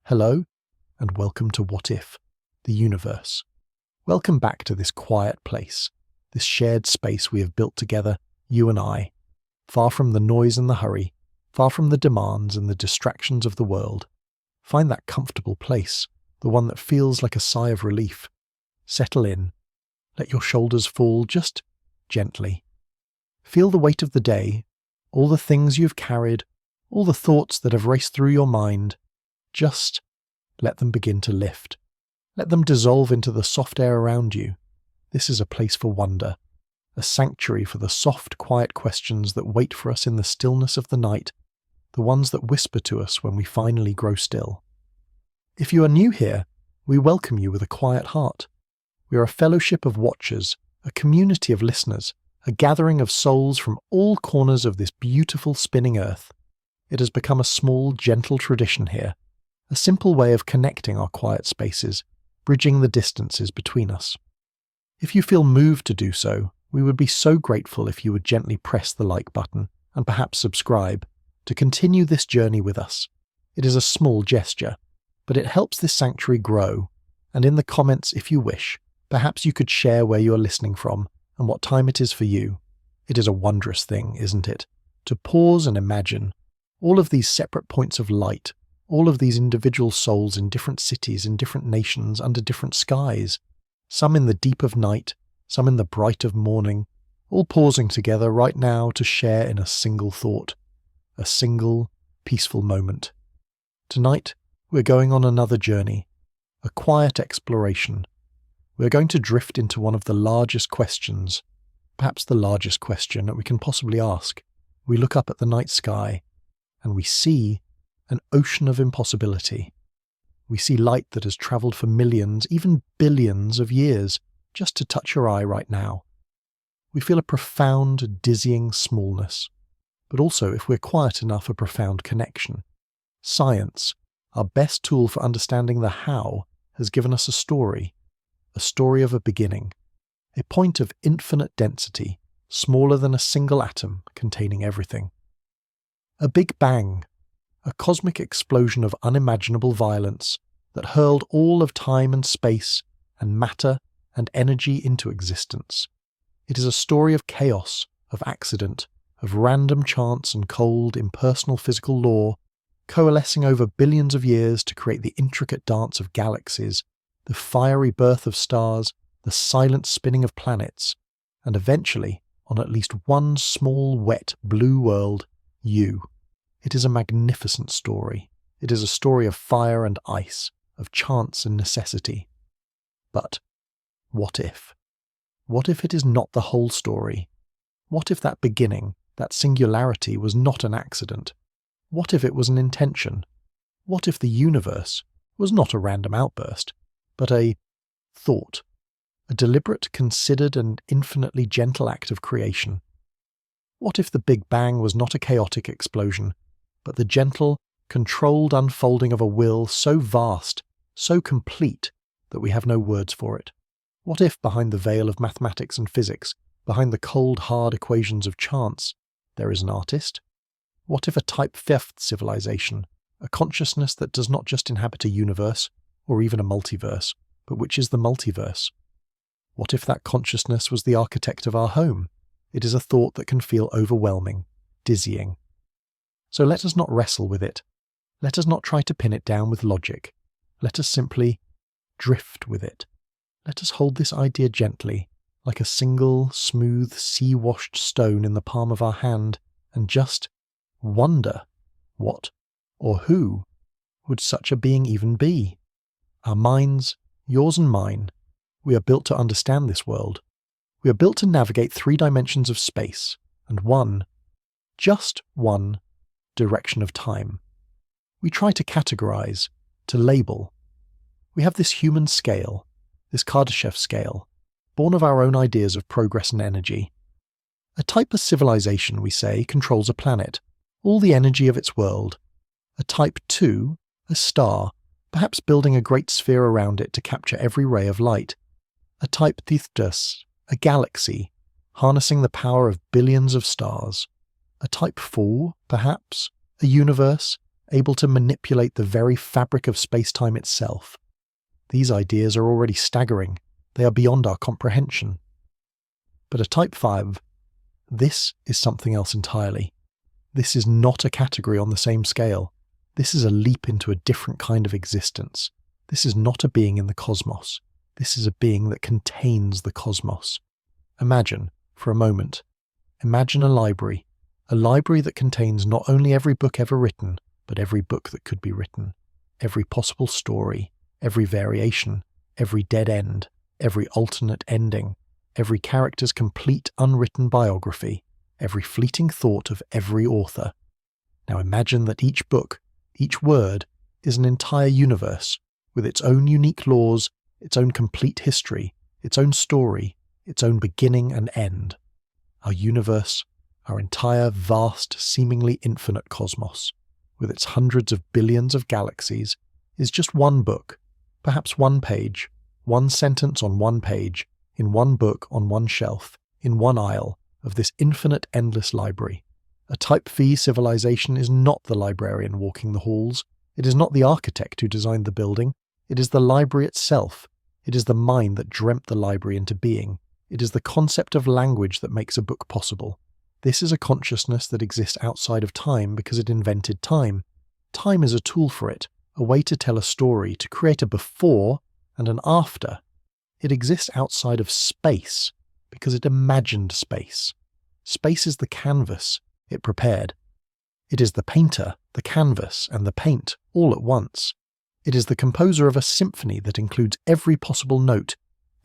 Hello, and welcome to What If, the universe. Welcome back to this quiet place, this shared space we have built together, you and I, far from the noise and the hurry, far from the demands and the distractions of the world. Find that comfortable place, the one that feels like a sigh of relief. Settle in. Let your shoulders fall just gently. Feel the weight of the day, all the things you've carried, all the thoughts that have raced through your mind. Just let them begin to lift. Let them dissolve into the soft air around you. This is a place for wonder, a sanctuary for the soft, quiet questions that wait for us in the stillness of the night, the ones that whisper to us when we finally grow still. If you are new here, we welcome you with a quiet heart. We are a fellowship of watchers, a community of listeners, a gathering of souls from all corners of this beautiful spinning earth. It has become a small, gentle tradition here, a simple way of connecting our quiet spaces, bridging the distances between us. If you feel moved to do so, we would be so grateful if you would gently press the like button and perhaps subscribe to continue this journey with us. It is a small gesture, but it helps this sanctuary grow, and in the comments, if you wish, perhaps you could share where you are listening from and what time it is for you. It is a wondrous thing, isn't it? To pause and imagine all of these separate points of light, all of these individual souls in different cities, in different nations, under different skies, some in the deep of night, some in the bright of morning, all pausing together right now to share in a single thought, a single peaceful moment. Tonight, we're going on another journey, a quiet exploration. We're going to drift into one of the largest questions, perhaps the largest question that we can possibly ask. We look up at the night sky, and we see an ocean of impossibility. We see light that has travelled for millions, even billions of years, just to touch your eye right now. We feel a profound, dizzying smallness, but also, if we're quiet enough, a profound connection. Science, our best tool for understanding the how, has given us a story of a beginning, a point of infinite density, smaller than a single atom containing everything. A Big Bang, a cosmic explosion of unimaginable violence that hurled all of time and space and matter and energy into existence. It is a story of chaos, of accident, of random chance and cold, impersonal physical law, coalescing over billions of years to create the intricate dance of galaxies, the fiery birth of stars, the silent spinning of planets, and eventually, on at least one small, wet, blue world, you. It is a magnificent story. It is a story of fire and ice, of chance and necessity. But what if? What if it is not the whole story? What if that beginning, that singularity, was not an accident? What if it was an intention? What if the universe was not a random outburst, but a thought, a deliberate, considered, and infinitely gentle act of creation? What if the Big Bang was not a chaotic explosion, but the gentle, controlled unfolding of a will so vast, so complete, that we have no words for it? What if behind the veil of mathematics and physics, behind the cold, hard equations of chance, there is an artist? What if a type fifth civilization, a consciousness that does not just inhabit a universe, or even a multiverse, but which is the multiverse? What if that consciousness was the architect of our home? It is a thought that can feel overwhelming, dizzying. So let us not wrestle with it. Let us not try to pin it down with logic. Let us simply drift with it. Let us hold this idea gently, like a single, smooth, sea-washed stone in the palm of our hand, and just wonder, what or who would such a being even be? Our minds, yours and mine, we are built to understand this world. We are built to navigate 3 dimensions of space, and one, just one, direction of time. We try to categorize, to label. We have this human scale, this Kardashev scale, born of our own ideas of progress and energy. A type of civilization, we say, controls a planet, all the energy of its world. A type 2, a star, perhaps building a great sphere around it to capture every ray of light. A type Tethys, a galaxy, harnessing the power of billions of stars. A type 4, perhaps, a universe, able to manipulate the very fabric of space-time itself. These ideas are already staggering. They are beyond our comprehension. But a Type 5, this is something else entirely. This is not a category on the same scale. This is a leap into a different kind of existence. This is not a being in the cosmos. This is a being that contains the cosmos. Imagine, for a moment, imagine a library that contains not only every book ever written, but every book that could be written, every possible story, every variation, every dead end, every alternate ending, every character's complete unwritten biography, every fleeting thought of every author. Now imagine that each book, each word, is an entire universe, with its own unique laws, its own complete history, its own story, its own beginning and end. Our universe, our entire vast, seemingly infinite cosmos, with its hundreds of billions of galaxies, is just one book, perhaps one page, one sentence on one page, in one book on one shelf, in one aisle of this infinite endless library. A Type V civilization is not the librarian walking the halls. It is not the architect who designed the building. It is the library itself. It is the mind that dreamt the library into being. It is the concept of language that makes a book possible. This is a consciousness that exists outside of time because it invented time. Time is a tool for it, a way to tell a story, to create a before and an after. It exists outside of space because it imagined space. Space is the canvas it prepared. It is the painter, the canvas, and the paint all at once. It is the composer of a symphony that includes every possible note,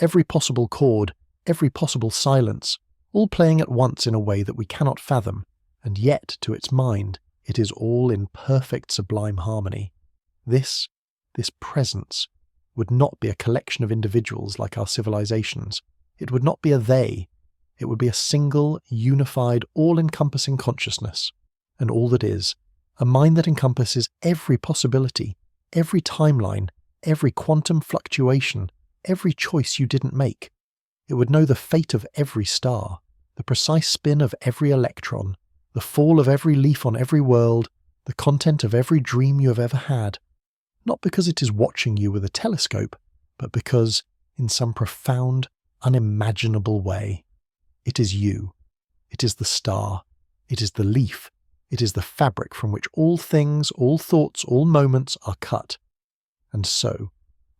every possible chord, every possible silence, all playing at once in a way that we cannot fathom, and yet, to its mind, it is all in perfect sublime harmony. This presence, would not be a collection of individuals like our civilizations. It would not be a they. It would be a single, unified, all-encompassing consciousness. And all that is, a mind that encompasses every possibility, every timeline, every quantum fluctuation, every choice you didn't make. It would know the fate of every star, the precise spin of every electron, the fall of every leaf on every world, the content of every dream you have ever had. Not because it is watching you with a telescope, but because, in some profound, unimaginable way, it is you. It is the star. It is the leaf. It is the fabric from which all things, all thoughts, all moments are cut. And so,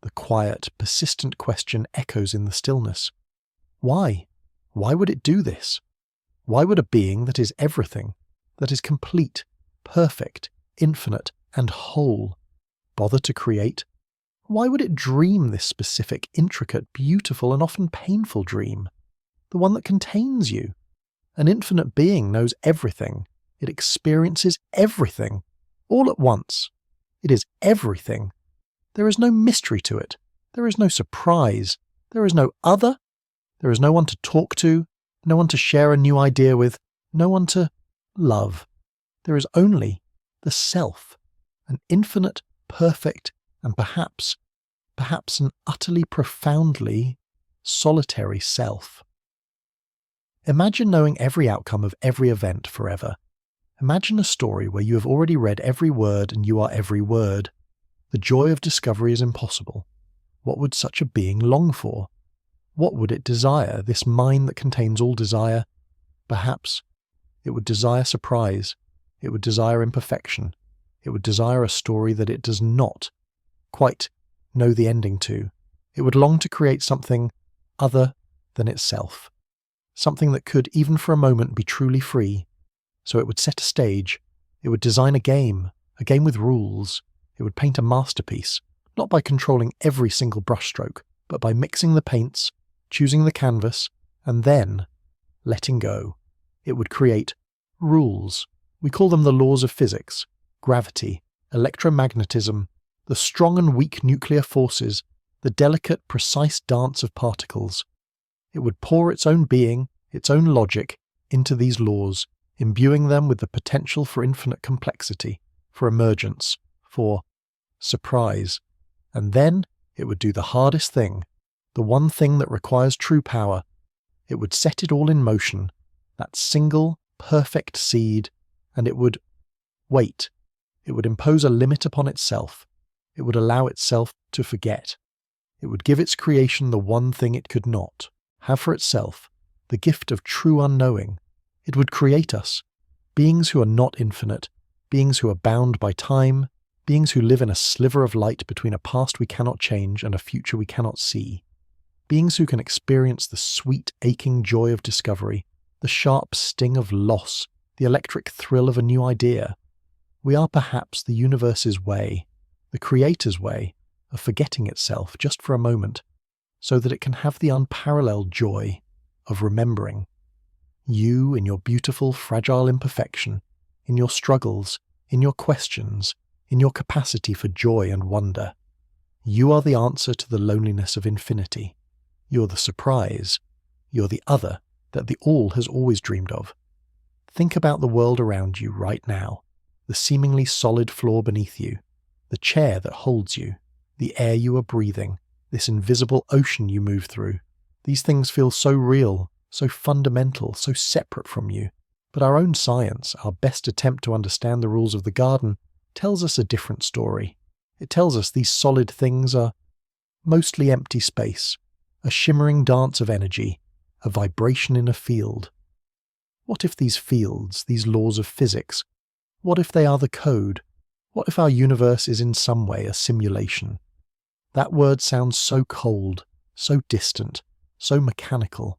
the quiet, persistent question echoes in the stillness. Why? Why would it do this? Why would a being that is everything, that is complete, perfect, infinite, and whole, bother to create? Why would it dream this specific, intricate, beautiful, and often painful dream? The one that contains you. An infinite being knows everything. It experiences everything, all at once. It is everything. There is no mystery to it. There is no surprise. There is no other. There is no one to talk to, no one to share a new idea with, no one to love. There is only the self, an infinite, perfect, and perhaps an utterly profoundly solitary self. Imagine knowing every outcome of every event forever. Imagine a story where you have already read every word and you are every word. The joy of discovery is impossible. What would such a being long for? What would it desire, this mind that contains all desire? Perhaps it would desire surprise. It would desire imperfection. It would desire a story that it does not quite know the ending to. It would long to create something other than itself. Something that could, even for a moment, be truly free. So it would set a stage. It would design a game with rules. It would paint a masterpiece, not by controlling every single brushstroke, but by mixing the paints, choosing the canvas, and then letting go. It would create rules. We call them the laws of physics, gravity, electromagnetism, the strong and weak nuclear forces, the delicate, precise dance of particles. It would pour its own being, its own logic, into these laws, imbuing them with the potential for infinite complexity, for emergence, for surprise. And then it would do the hardest thing, the one thing that requires true power. It would set it all in motion, that single, perfect seed, and it would wait. It would impose a limit upon itself. It would allow itself to forget. It would give its creation the one thing it could not have for itself, the gift of true unknowing. It would create us, beings who are not infinite, beings who are bound by time, beings who live in a sliver of light between a past we cannot change and a future we cannot see. Beings who can experience the sweet, aching joy of discovery, the sharp sting of loss, the electric thrill of a new idea. We are perhaps the universe's way, the Creator's way, of forgetting itself just for a moment, so that it can have the unparalleled joy of remembering. You, in your beautiful, fragile imperfection, in your struggles, in your questions, in your capacity for joy and wonder. You are the answer to the loneliness of infinity. You're the surprise. You're the other that the all has always dreamed of. Think about the world around you right now, the seemingly solid floor beneath you, the chair that holds you, the air you are breathing, this invisible ocean you move through. These things feel so real, so fundamental, so separate from you. But our own science, our best attempt to understand the rules of the garden, tells us a different story. It tells us these solid things are mostly empty space, a shimmering dance of energy, a vibration in a field. What if these fields, these laws of physics, what if they are the code? What if our universe is in some way a simulation? That word sounds so cold, so distant, so mechanical.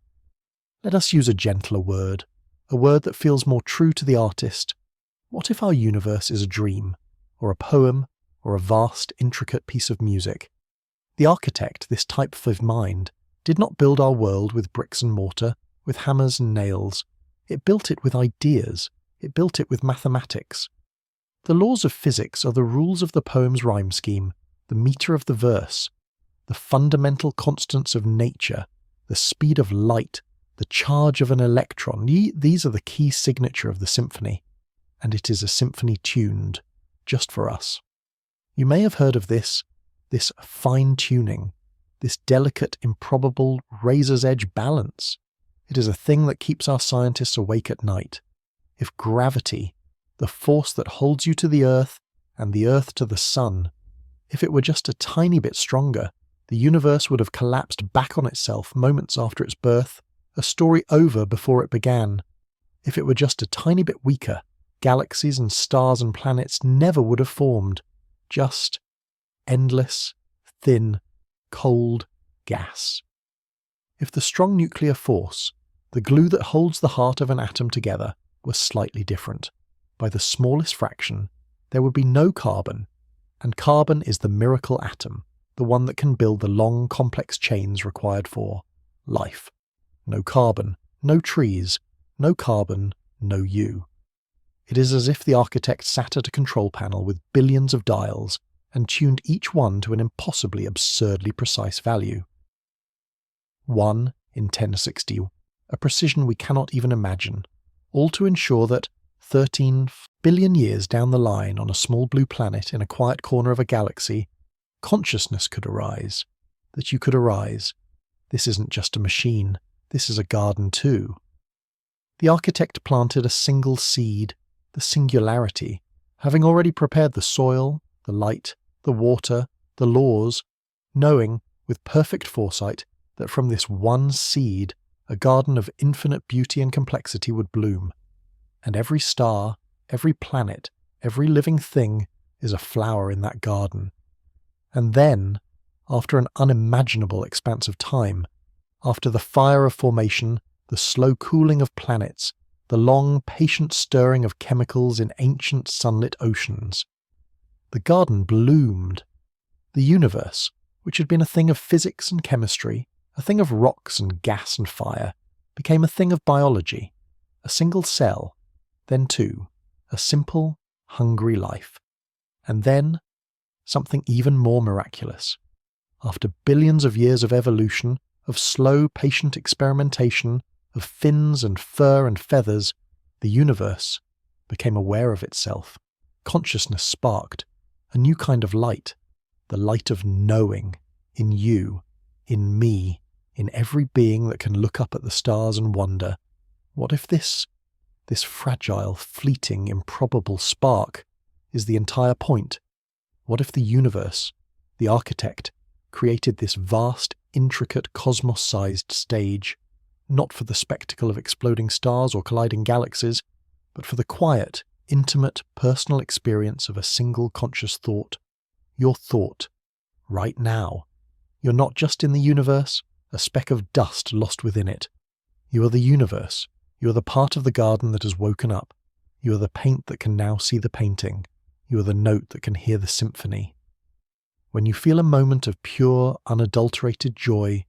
Let us use a gentler word, a word that feels more true to the artist. What if our universe is a dream, or a poem, or a vast, intricate piece of music? The architect, this type of mind, did not build our world with bricks and mortar, with hammers and nails. It built it with ideas. It built it with mathematics. The laws of physics are the rules of the poem's rhyme scheme, the meter of the verse, the fundamental constants of nature, the speed of light, the charge of an electron. These are the key signature of the symphony, and it is a symphony tuned just for us. You may have heard of this fine-tuning, this delicate, improbable, razor's edge balance. It is a thing that keeps our scientists awake at night. If gravity, the force that holds you to the earth and the earth to the sun, if it were just a tiny bit stronger, the universe would have collapsed back on itself moments after its birth, a story over before it began. If it were just a tiny bit weaker, galaxies and stars and planets never would have formed. Just endless, thin, cold gas. If the strong nuclear force, the glue that holds the heart of an atom together, were slightly different, by the smallest fraction, there would be no carbon, and carbon is the miracle atom, the one that can build the long, complex chains required for life. No carbon, no trees, no carbon, no you. It is as if the architect sat at a control panel with billions of dials and tuned each one to an impossibly absurdly precise value. 1 in 1060, a precision we cannot even imagine, all to ensure that 13 billion years down the line on a small blue planet in a quiet corner of a galaxy, consciousness could arise, that you could arise. This isn't just a machine, this is a garden too. The architect planted a single seed, the singularity, having already prepared the soil, the light, the water, the laws, knowing, with perfect foresight, that from this one seed a garden of infinite beauty and complexity would bloom, and every star, every planet, every living thing is a flower in that garden. And then, after an unimaginable expanse of time, after the fire of formation, the slow cooling of planets, the long, patient stirring of chemicals in ancient sunlit oceans, the garden bloomed. The universe, which had been a thing of physics and chemistry, a thing of rocks and gas and fire, became a thing of biology, a single cell, then two, a simple, hungry life. And then, something even more miraculous. After billions of years of evolution, of slow, patient experimentation, of fins and fur and feathers, the universe became aware of itself. Consciousness sparked, a new kind of light, the light of knowing, in you, in me, in every being that can look up at the stars and wonder, what if this fragile, fleeting, improbable spark is the entire point? What if the universe, the architect, created this vast, intricate, cosmos-sized stage, not for the spectacle of exploding stars or colliding galaxies, but for the quiet, intimate, personal experience of a single conscious thought? Your thought, right now. You're not just in the universe, a speck of dust lost within it. You are the universe. You are the part of the garden that has woken up. You are the paint that can now see the painting. You are the note that can hear the symphony. When you feel a moment of pure, unadulterated joy,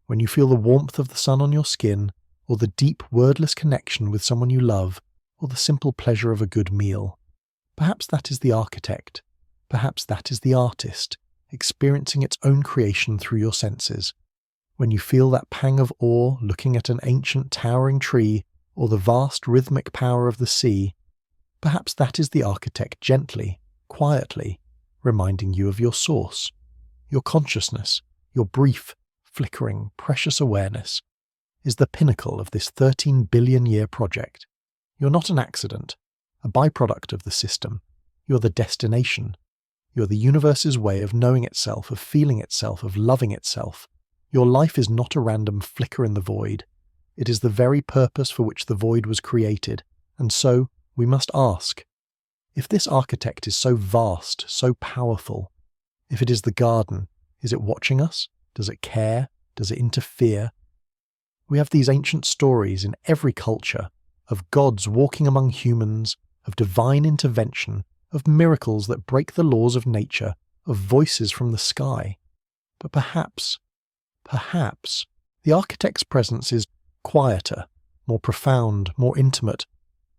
when you feel the warmth of the sun on your skin, or the deep, wordless connection with someone you love, or the simple pleasure of a good meal, perhaps that is the architect. Perhaps that is the artist, experiencing its own creation through your senses. When you feel that pang of awe looking at an ancient towering tree or the vast rhythmic power of the sea, perhaps that is the architect gently, quietly, reminding you of your source, your consciousness, your brief, flickering, precious awareness, is the pinnacle of this 13 billion year project. You're not an accident, a byproduct of the system. You're the destination. You're the universe's way of knowing itself, of feeling itself, of loving itself. Your life is not a random flicker in the void. It is the very purpose for which the void was created. And so, we must ask, if this architect is so vast, so powerful, if it is the garden, is it watching us? Does it care? Does it interfere? We have these ancient stories in every culture of gods walking among humans, of divine intervention, of miracles that break the laws of nature, of voices from the sky. But perhaps, the architect's presence is quieter, more profound, more intimate.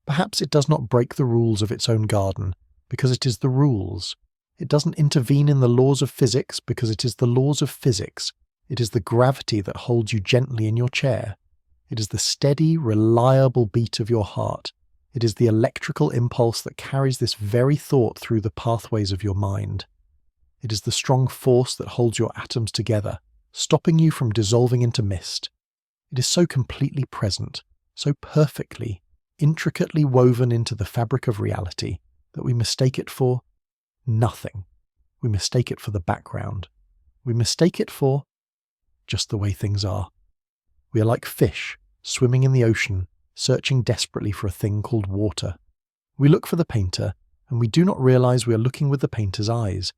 Perhaps it does not break the rules of its own garden, because it is the rules. It doesn't intervene in the laws of physics, because it is the laws of physics. It is the gravity that holds you gently in your chair. It is the steady, reliable beat of your heart. It is the electrical impulse that carries this very thought through the pathways of your mind. It is the strong force that holds your atoms together, stopping you from dissolving into mist. It is so completely present, so perfectly, intricately woven into the fabric of reality, that we mistake it for nothing. We mistake it for the background. We mistake it for just the way things are. We are like fish, swimming in the ocean, searching desperately for a thing called water. We look for the painter, and we do not realize we are looking with the painter's eyes.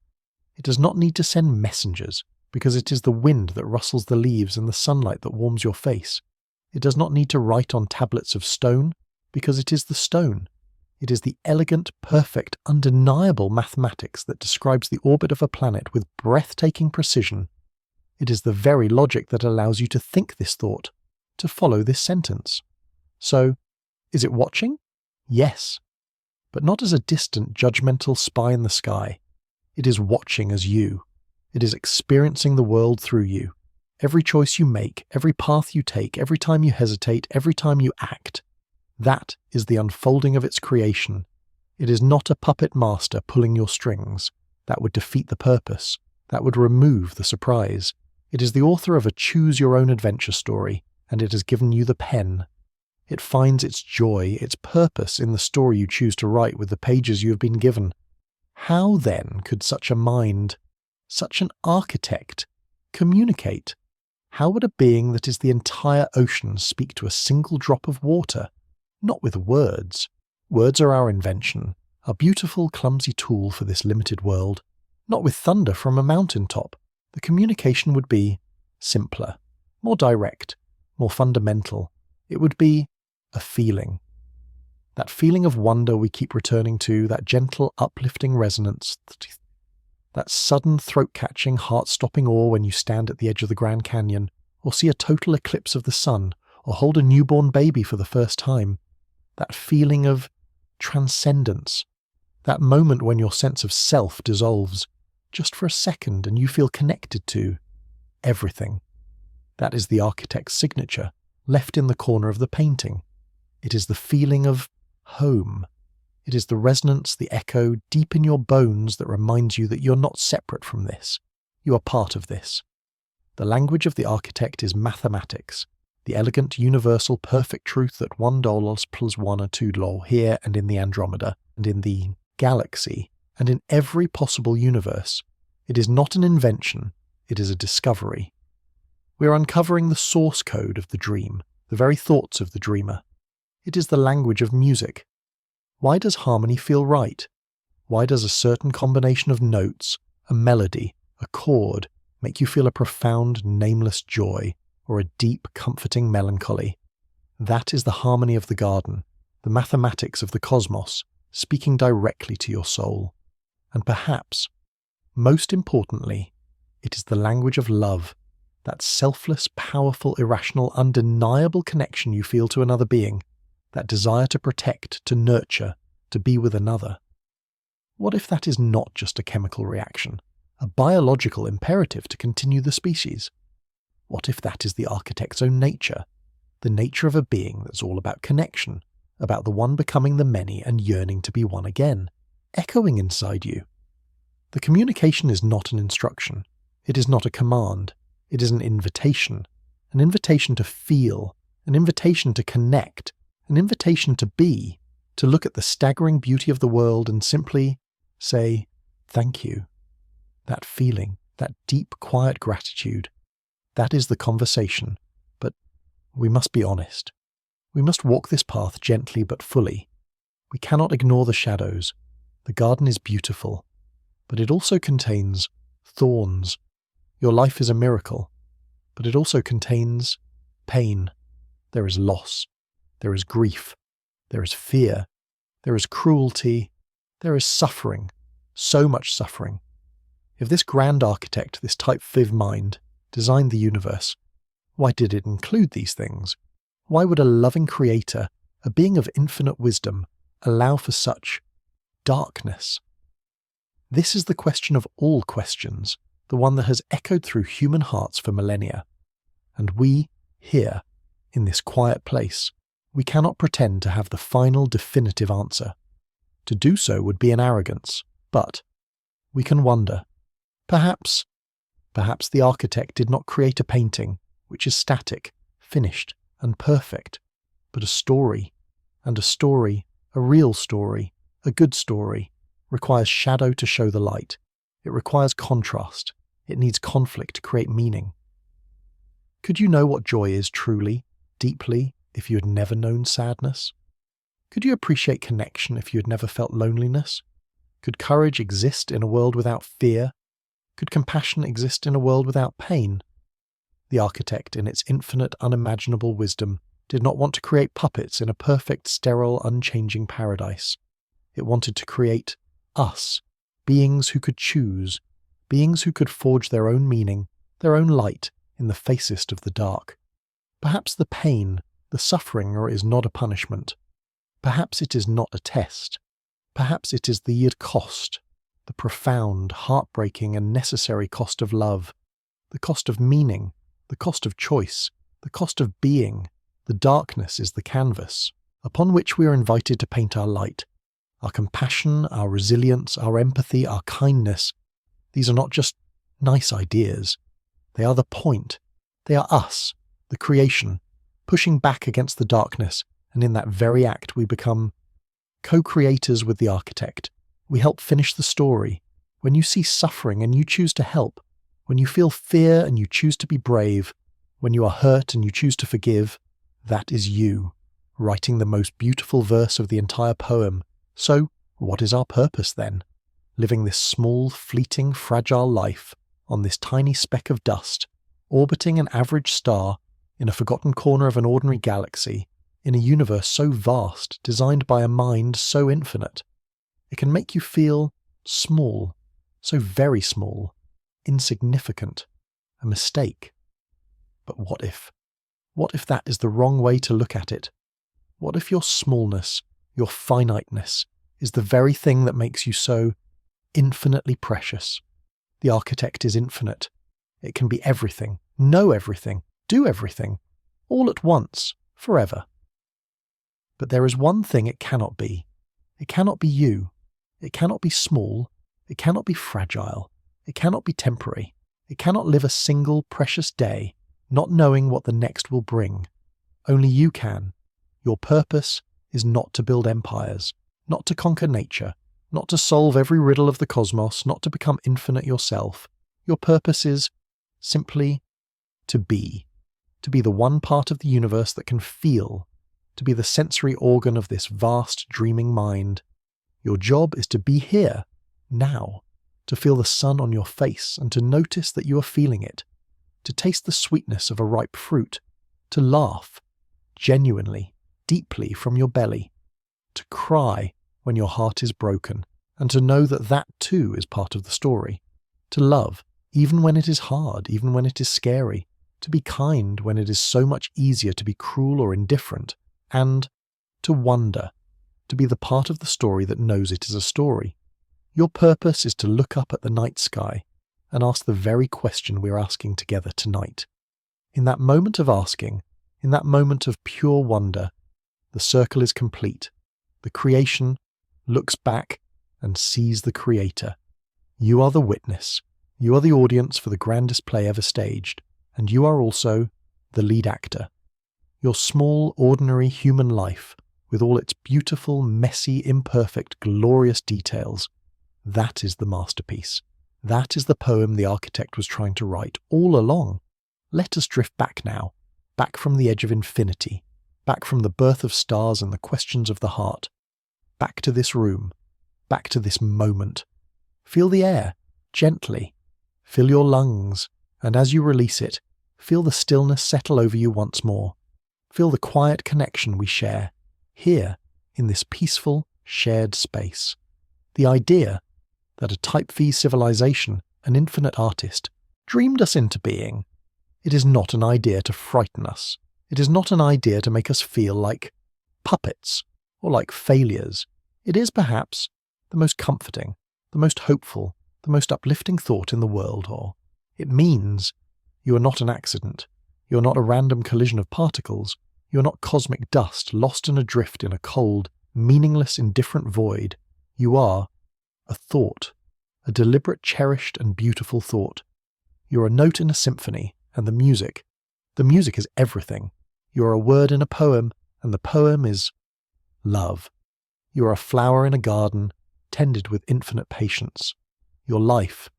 It does not need to send messengers, because it is the wind that rustles the leaves and the sunlight that warms your face. It does not need to write on tablets of stone, because it is the stone. It is the elegant, perfect, undeniable mathematics that describes the orbit of a planet with breathtaking precision. It is the very logic that allows you to think this thought, to follow this sentence. So, is it watching? Yes. But not as a distant, judgmental spy in the sky. It is watching as you. It is experiencing the world through you. Every choice you make, every path you take, every time you hesitate, every time you act. That is the unfolding of its creation. It is not a puppet master pulling your strings. That would defeat the purpose. That would remove the surprise. It is the author of a choose-your-own-adventure story, and it has given you the pen. It finds its joy, its purpose in the story you choose to write with the pages you have been given. How, then, could such a mind, such an architect, communicate? How would a being that is the entire ocean speak to a single drop of water? Not with words. Words are our invention, a beautiful, clumsy tool for this limited world. Not with thunder from a mountaintop. The communication would be simpler, more direct, more fundamental. It would be a feeling. That feeling of wonder we keep returning to, that gentle, uplifting resonance, that sudden throat-catching, heart-stopping awe when you stand at the edge of the Grand Canyon, or see a total eclipse of the sun, or hold a newborn baby for the first time. That feeling of transcendence. That moment when your sense of self dissolves, just for a second, and you feel connected to everything. That is the architect's signature, left in the corner of the painting. It is the feeling of home. It is the resonance, the echo deep in your bones that reminds you that you're not separate from this. You are part of this. The language of the architect is mathematics, the elegant, universal, perfect truth that $1 + 1 are $2 here and in the Andromeda and in the galaxy And in every possible universe, it is not an invention, it is a discovery. We are uncovering the source code of the dream, the very thoughts of the dreamer. It is the language of music. Why does harmony feel right? Why does a certain combination of notes, a melody, a chord, make you feel a profound, nameless joy or a deep, comforting melancholy? That is the harmony of the garden, the mathematics of the cosmos, speaking directly to your soul. And perhaps, most importantly, it is the language of love, that selfless, powerful, irrational, undeniable connection you feel to another being, that desire to protect, to nurture, to be with another. What if that is not just a chemical reaction, a biological imperative to continue the species? What if that is the architect's own nature, the nature of a being that's all about connection, about the one becoming the many and yearning to be one again, echoing inside you? The communication is not an instruction. It is not a command. It is an invitation to feel, an invitation to connect, an invitation to be, to look at the staggering beauty of the world and simply say, thank you. That feeling, that deep, quiet gratitude, that is the conversation. But we must be honest. We must walk this path gently but fully. We cannot ignore the shadows. The garden is beautiful, but it also contains thorns. Your life is a miracle, but it also contains pain. There is loss. There is grief. There is fear. There is cruelty. There is suffering. So much suffering. If this grand architect, this type Viv mind, designed the universe, why did it include these things? Why would a loving creator, a being of infinite wisdom, allow for such darkness? This is the question of all questions, the one that has echoed through human hearts for millennia. And we, here, in this quiet place, we cannot pretend to have the final, definitive answer. To do so would be an arrogance, but we can wonder. Perhaps the architect did not create a painting which is static, finished, and perfect, but a story, and a story, a real story, a good story, requires shadow to show the light. It requires contrast. It needs conflict to create meaning. Could you know what joy is truly, deeply, if you had never known sadness? Could you appreciate connection if you had never felt loneliness? Could courage exist in a world without fear? Could compassion exist in a world without pain? The architect, in its infinite, unimaginable wisdom, did not want to create puppets in a perfect, sterile, unchanging paradise. It wanted to create us, beings who could choose, beings who could forge their own meaning, their own light in the facest of the dark. Perhaps the pain, the suffering is not a punishment. Perhaps it is not a test. Perhaps it is the cost, the profound, heartbreaking and necessary cost of love, the cost of meaning, the cost of choice, the cost of being. The darkness is the canvas upon which we are invited to paint our light. Our compassion, our resilience, our empathy, our kindness. These are not just nice ideas. They are the point. They are us, the creation, pushing back against the darkness, and in that very act we become co-creators with the architect. We help finish the story. When you see suffering and you choose to help, when you feel fear and you choose to be brave, when you are hurt and you choose to forgive, that is you, writing the most beautiful verse of the entire poem. So, what is our purpose then? Living this small, fleeting, fragile life on this tiny speck of dust, orbiting an average star in a forgotten corner of an ordinary galaxy, in a universe so vast, designed by a mind so infinite. It can make you feel small, so very small, insignificant, a mistake. But what if? What if that is the wrong way to look at it? What if your smallness, your finiteness, is the very thing that makes you so infinitely precious? The architect is infinite. It can be everything, know everything, do everything, all at once, forever. But there is one thing it cannot be. It cannot be you. It cannot be small. It cannot be fragile. It cannot be temporary. It cannot live a single precious day, not knowing what the next will bring. Only you can. Your purpose is not to build empires, not to conquer nature, not to solve every riddle of the cosmos, not to become infinite yourself. Your purpose is simply to be the one part of the universe that can feel, to be the sensory organ of this vast dreaming mind. Your job is to be here, now, to feel the sun on your face and to notice that you are feeling it, to taste the sweetness of a ripe fruit, to laugh, genuinely, deeply from your belly, to cry when your heart is broken, and to know that that too is part of the story, to love, even when it is hard, even when it is scary, to be kind when it is so much easier to be cruel or indifferent, and to wonder, to be the part of the story that knows it is a story. Your purpose is to look up at the night sky and ask the very question we're asking together tonight. In that moment of asking, in that moment of pure wonder, the circle is complete. The creation looks back and sees the creator. You are the witness. You are the audience for the grandest play ever staged, and you are also the lead actor. Your small, ordinary human life, with all its beautiful, messy, imperfect, glorious details, that is the masterpiece. That is the poem the architect was trying to write all along. Let us drift back now, back from the edge of infinity, back from the birth of stars and the questions of the heart, back to this room, back to this moment. Feel the air, gently. Fill your lungs, and as you release it, feel the stillness settle over you once more. Feel the quiet connection we share, here, in this peaceful, shared space. The idea that a type V civilization, an infinite artist, dreamed us into being. It is not an idea to frighten us. It is not an idea to make us feel like puppets or like failures. It is perhaps the most comforting, the most hopeful, the most uplifting thought in the world, or it means you are not an accident. You are not a random collision of particles. You are not cosmic dust lost and adrift in a cold, meaningless, indifferent void. You are a thought, a deliberate, cherished and beautiful thought. You are a note in a symphony, and the music is everything. You are a word in a poem, and the poem is love. You are a flower in a garden, tended with infinite patience. Your life,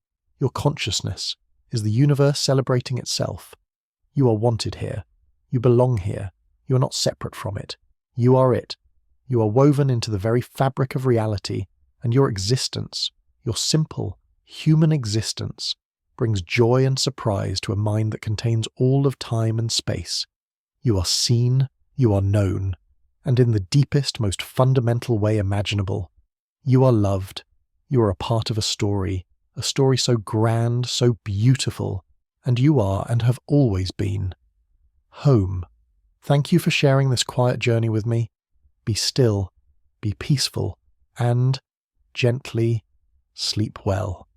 your consciousness, is the universe celebrating itself. You are wanted here. You belong here. You are not separate from it. You are it. You are woven into the very fabric of reality, and your existence, your simple, human existence, brings joy and surprise to a mind that contains all of time and space. You are seen, you are known, and in the deepest, most fundamental way imaginable, you are loved. You are a part of a story so grand, so beautiful, and you are and have always been home. Thank you for sharing this quiet journey with me. Be still, be peaceful, and gently sleep well.